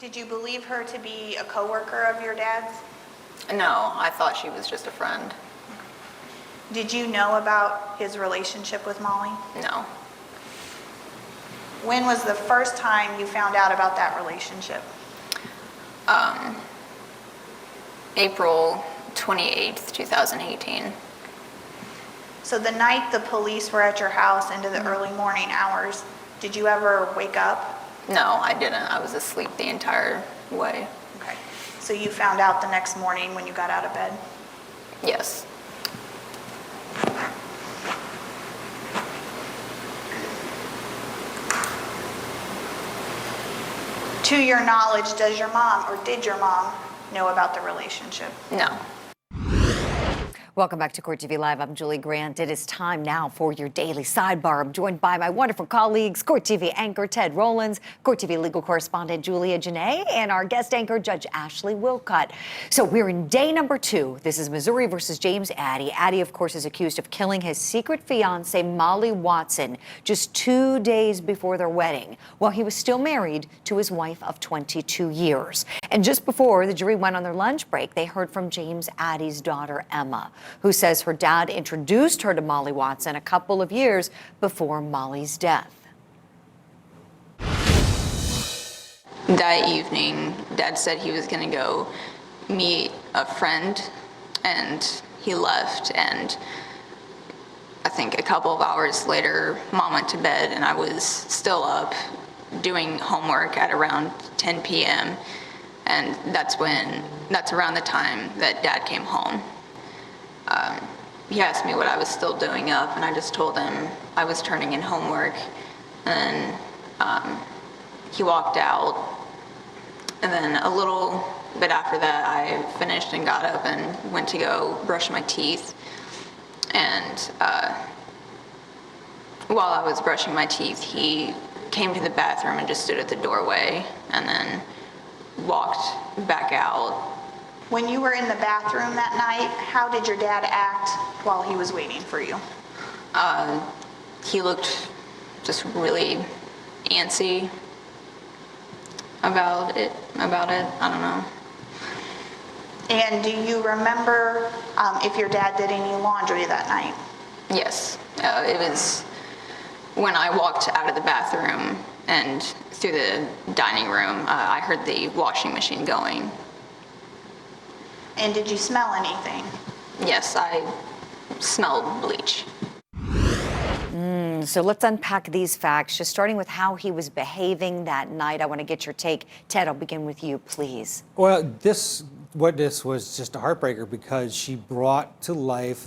Did you believe her to be a coworker of your dad's? No, I thought she was just a friend. Did you know about his relationship with Molly? No. When was the first time you found out about that relationship? April 28th, 2018. So the night the police were at your house into the early morning hours, did you ever wake up? No, I didn't. I was asleep the entire way. Okay. So you found out the next morning when you got out of bed? Yes. To your knowledge, does your mom or did your mom know about the relationship? No. Welcome back to Court TV Live. I'm Julie Grant. It is time now for your daily sidebar. I'm joined by my wonderful colleagues, Court TV anchor Ted Rowlands, Court TV legal correspondent Julia Janae, and our guest anchor, Judge Ashley Wilcott. So we're in day number 2. This is Missouri versus James Addie. Addie, of course, is accused of killing his secret fiancée, Molly Watson, just 2 days before their wedding, while he was still married to his wife of 22 years. And just before the jury went on their lunch break, they heard from James Addie's daughter, Emma, who says her dad introduced her to Molly Watson a couple of years before Molly's death. That evening, Dad said he was going to go meet a friend, and he left. And I think a couple of hours later, Mom went to bed, and I was still up doing homework at around 10 p.m. And that's around the time that Dad came home. He asked me what I was still doing up, and I just told him I was turning in homework. And then he walked out. And then a little bit after that, I finished and got up and went to go brush my teeth. And while I was brushing my teeth, he came to the bathroom and just stood at the doorway and then walked back out. When you were in the bathroom that night, how did your dad act while he was waiting for you? He looked just really antsy about it. I don't know. And do you remember if your dad did any laundry that night? Yes. It was when I walked out of the bathroom and through the dining room, I heard the washing machine going. And did you smell anything? Yes, I smelled bleach. So let's unpack these facts, just starting with how he was behaving that night. I want to get your take. Ted, I'll begin with you, please. Well, this witness was just a heartbreaker because she brought to life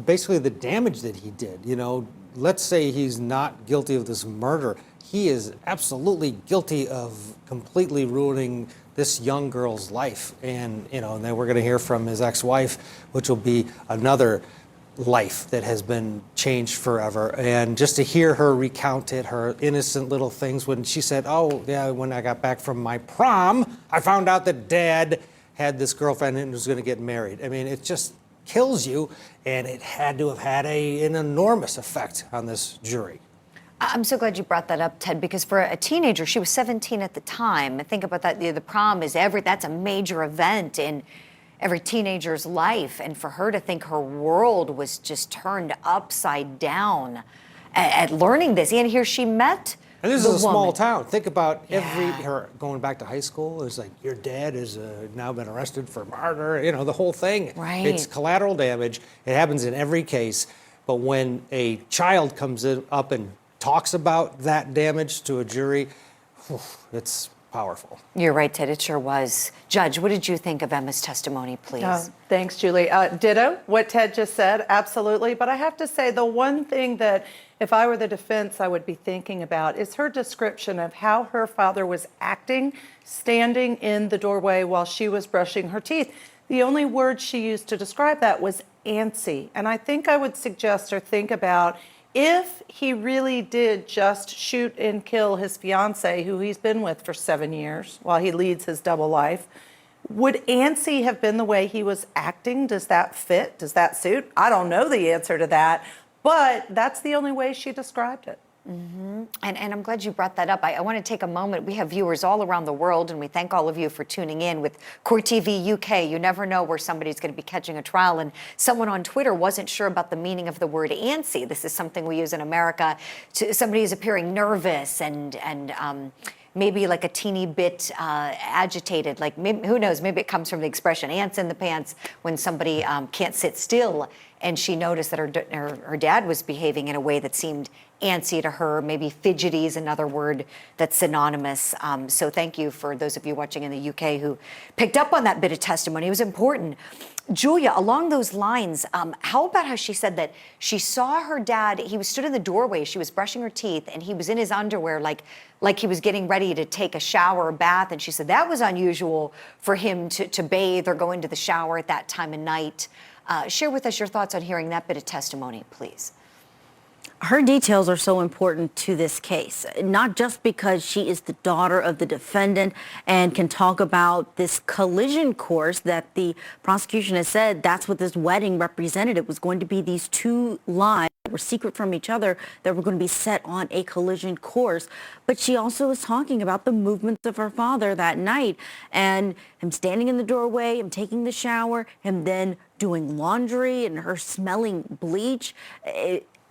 basically the damage that he did. You know, let's say he's not guilty of this murder. He is absolutely guilty of completely ruining this young girl's life. And, you know, and then we're going to hear from his ex-wife, which will be another life that has been changed forever. And just to hear her recount it, her innocent little things when she said, oh, yeah, when I got back from my prom, I found out that Dad had this girlfriend and was going to get married. I mean, it just kills you, and it had to have had an enormous effect on this jury. I'm so glad you brought that up, Ted, because for a teenager, she was 17 at the time. And think about that, the prom is that's a major event in every teenager's life. And for her to think her world was just turned upside down at learning this. And here she met And this the is a small woman. town. Think about Yeah. her going back to high school. It's like, your dad has now been arrested for murder, you know, the whole thing. Right. It's collateral damage. It happens in every case. But when a child comes up and talks about that damage to a jury, it's powerful. You're right, Ted, it sure was. Judge, what did you think of Emma's testimony, please? Thanks, Julie. Ditto what Ted just said, absolutely. But I have to say, the one thing that if I were the defense I would be thinking about is her description of how her father was acting, standing in the doorway while she was brushing her teeth. The only word she used to describe that was antsy. And I think I would suggest or think about if he really did just shoot and kill his fiancée, who he's been with for 7 years while he leads his double life, would antsy have been the way he was acting? Does that fit? Does that suit? I don't know the answer to that, but that's the only way she described it. And I'm glad you brought that up. I want to take a moment. We have viewers all around the world, and we thank all of you for tuning in with Court TV UK. You never know where somebody's going to be catching a trial. And someone on Twitter wasn't sure about the meaning of the word antsy. This is something we use in America. Somebody is appearing nervous and maybe like a teeny bit agitated. Like, maybe, who knows, maybe it comes from the expression ants in the pants when somebody can't sit still. And she noticed that her dad was behaving in a way that seemed antsy to her. Maybe fidgety is another word that's synonymous. So thank you for those of you watching in the UK who picked up on that bit of testimony. It was important. Julia, along those lines, how about how she said that she saw her dad, he was stood in the doorway, she was brushing her teeth, and he was in his underwear like he was getting ready to take a shower or bath, and she said that was unusual for him to bathe or go into the shower at that time of night. Share with us your thoughts on hearing that bit of testimony, please. Her details are so important to this case, not just because she is the daughter of the defendant and can talk about this collision course that the prosecution has said that's what this wedding represented. It was going to be these two lives that were secret from each other that were going to be set on a collision course. But she also was talking about the movements of her father that night and him standing in the doorway, him taking the shower, him then doing laundry and her smelling bleach.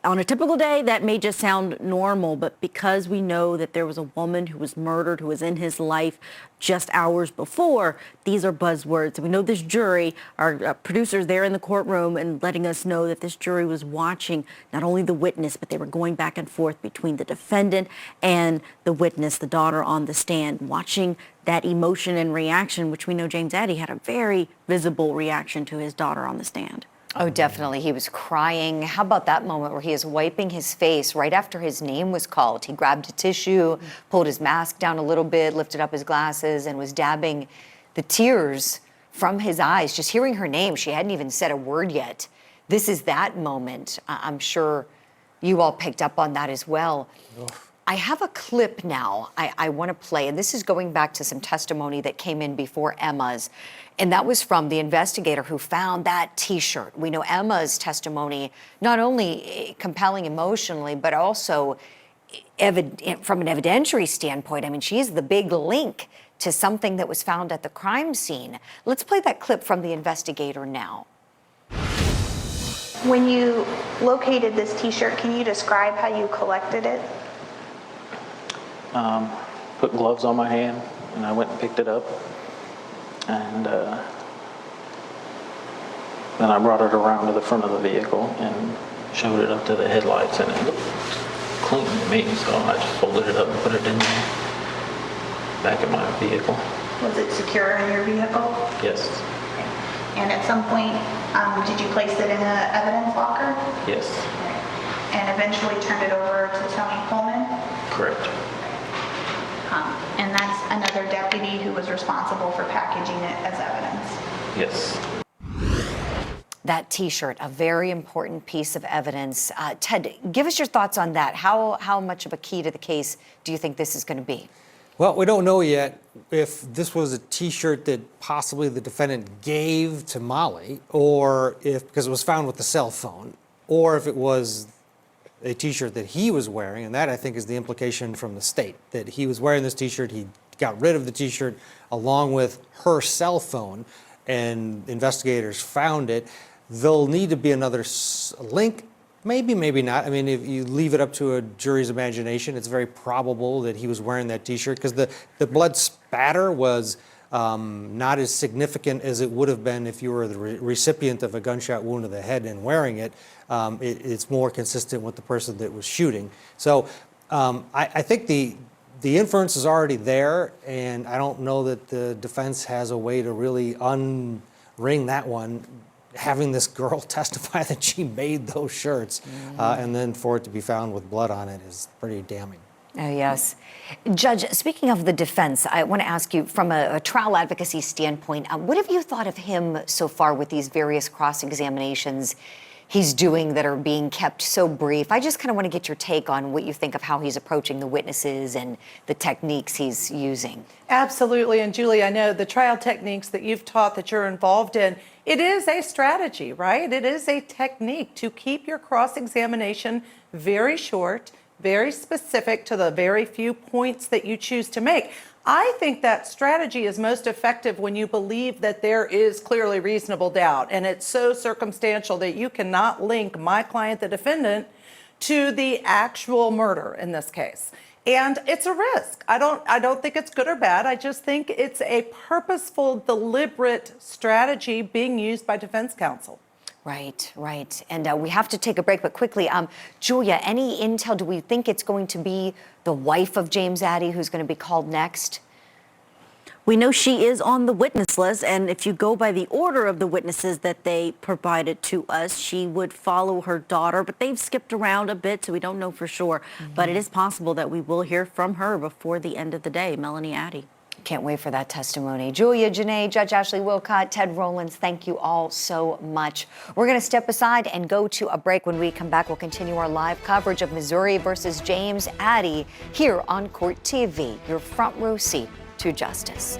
On a typical day, that may just sound normal, but because we know that there was a woman who was murdered, who was in his life just hours before, these are buzzwords. We know this jury, our producers there in the courtroom and letting us know that this jury was watching not only the witness, but they were going back and forth between the defendant and the witness, the daughter on the stand, watching that emotion and reaction, which we know James Addie had a very visible reaction to his daughter on the stand. Oh, definitely. He was crying. How about that moment where he is wiping his face right after his name was called? He grabbed a tissue, pulled his mask down a little bit, lifted up his glasses, and was dabbing the tears from his eyes. Just hearing her name, she hadn't even said a word yet. This is that moment. I'm sure you all picked up on that as well. I have a clip now I want to play, and this is going back to some testimony that came in before Emma's, and that was from the investigator who found that T-shirt. We know Emma's testimony, not only compelling emotionally, but also from an evidentiary standpoint. I mean, she's the big link to something that was found at the crime scene. Let's play that clip from the investigator now. When you located this T-shirt, can you describe how you collected it? Put gloves on my hand, and I went and picked it up, and then I brought it around to the front of the vehicle and showed it up to the headlights, and it looked clean to me, so I just folded it up and put it in the back of my vehicle. Was it secure in your vehicle? Yes. And at some point, did you place it in an evidence locker? Yes. And eventually turned it over to Tony Coleman? Correct. And that's another deputy who was responsible for packaging it as evidence? Yes. That T-shirt, a very important piece of evidence. Ted, give us your thoughts on that. How much of a key to the case do you think this is going to be? Well, we don't know yet if this was a T-shirt that possibly the defendant gave to Molly, or if, because it was found with the cell phone, or if it was a T-shirt that he was wearing, and that I think is the implication from the state, that he was wearing this T-shirt, he got rid of the T-shirt along with her cell phone, and investigators found it. There'll need to be another link, maybe, maybe not. I mean, if you leave it up to a jury's imagination, it's very probable that he was wearing that T-shirt, because the blood spatter was not as significant as it would have been if you were the recipient of a gunshot wound to the head and wearing it. It's more consistent with the person that was shooting. So I think the inference is already there, and I don't know that the defense has a way to really unring that one. Having this girl testify that she made those shirts and then for it to be found with blood on it is pretty damning. Oh, yes. Judge, speaking of the defense, I want to ask you from a trial advocacy standpoint, what have you thought of him so far with these various cross-examinations he's doing that are being kept so brief? I just kind of want to get your take on what you think of how he's approaching the witnesses and the techniques he's using. Absolutely. And Julie, I know the trial techniques that you've taught that you're involved in, it is a strategy, right? It is a technique to keep your cross-examination very short, very specific to the very few points that you choose to make. I think that strategy is most effective when you believe that there is clearly reasonable doubt, and it's so circumstantial that you cannot link my client, the defendant, to the actual murder in this case. And it's a risk. I don't think it's good or bad. I just think it's a purposeful, deliberate strategy being used by defense counsel. Right, right. And we have to take a break, but quickly, Julia, any intel? Do we think it's going to be the wife of James Addie who's going to be called next? We know she is on the witness list, and if you go by the order of the witnesses that they provided to us, she would follow her daughter, but they've skipped around a bit, so we don't know for sure. But it is possible that we will hear from her before the end of the day, Melanie Addie. Can't wait for that testimony. Julia, Janae, Judge Ashley Wilcott, Ted Rowlands, thank you all so much. We're going to step aside and go to a break. When we come back, we'll continue our live coverage of Missouri versus James Addie here on Court TV, your front row seat to justice.